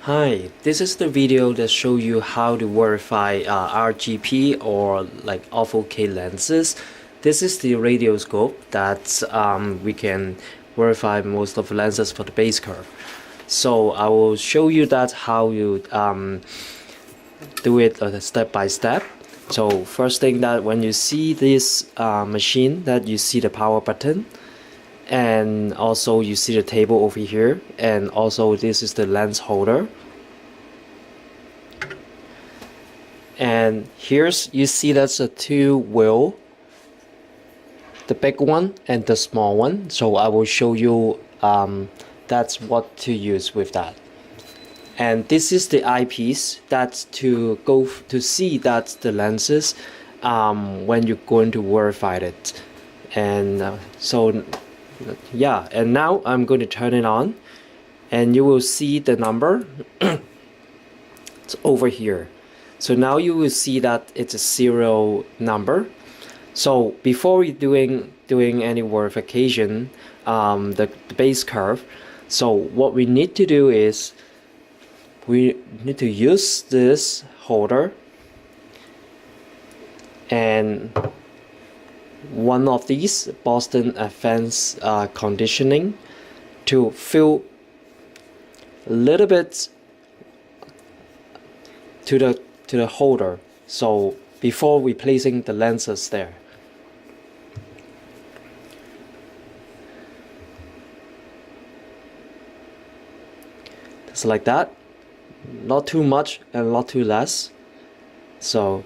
Hi, this is the video that show you how to verify RGP or like AutoK lenses. This is the radioscope that we can verify most of the lenses for the base curve. So I will show you that how you do it step by step. So first thing, that when you see this machine, that you see the power button, and also you see the table over here, and also this is the lens holder, and here's you see that's a two wheel, the big one and the small one. So I will show you that's what to use with that. And this is the eyepiece, that's to go to see that the lenses when you're going to verify it. And yeah, and now I'm going to turn it on, and you will see the number. It's over here. So now you will see that it's a serial number. So before we doing any verification, the base curve, so what we need to do is we need to use this holder and one of these Boston Advanced conditioning to fill a little bit to the holder, so before replacing the lenses there. Just like that, not too much and not too less. So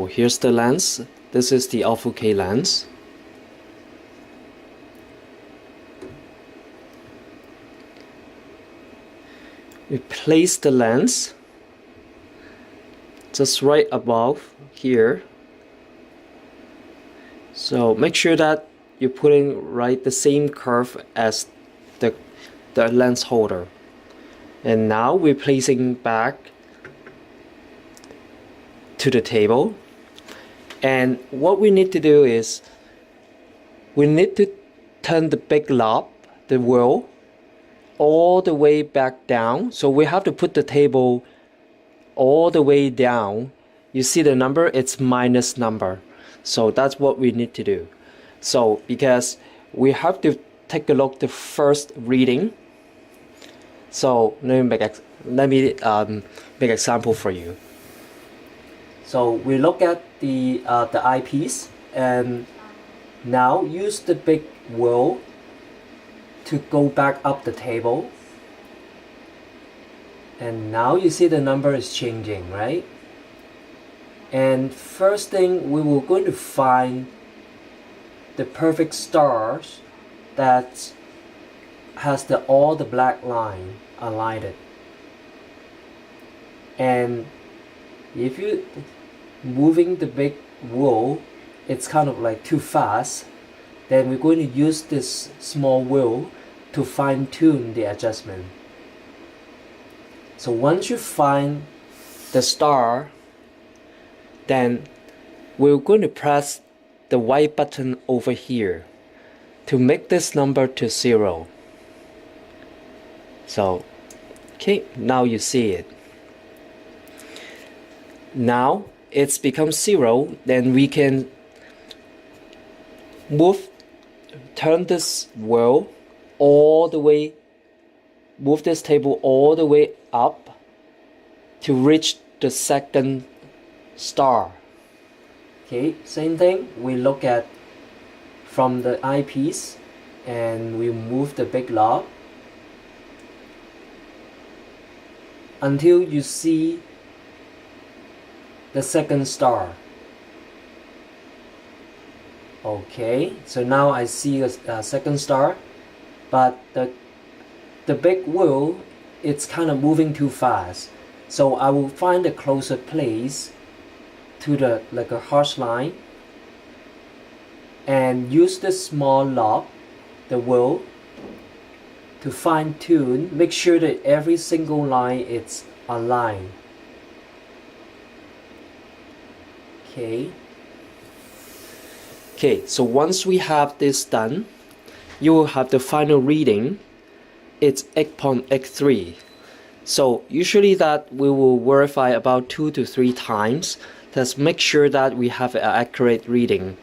here's the lens. This is the AutoK lens. We place the lens just right above here. So make sure that you're putting right the same curve as the lens holder. And now we're placing back to the table. And what we need to do is we need to turn the big knob, the wheel, all the way back down. So we have to put the table all the way down. You see the number, it's minus number. So that's what we need to do. So because we have to take a look at the first reading. So let me make example for you. So we look at the eyepiece, and now use the big wheel to go back up the table. And now you see the number is changing, right? And first thing, we will going to find the perfect stars that has all the black line aligned. And if you moving the big wheel, it's kind of like too fast, then we're going to use this small wheel to fine-tune the adjustment. So once you find the star, then we're going to press the white button over here to make this number to 0. So okay, now you see it. Now it's become 0, then we can turn this wheel all the way, move this table all the way up to reach the second star. Okay, same thing, we look at from the eyepiece and we move the big knob until you see the second star. Okay, so now I see a second star, but the big wheel, it's kind of moving too fast. So I will find a closer place to the like a harsh line and use the small knob, the wheel, to fine tune, make sure that every single line is aligned. Okay, so once we have this done, you will have the final reading. It's 8.83. So usually that we will verify about 2 to 3 times. Just make sure that we have an accurate reading.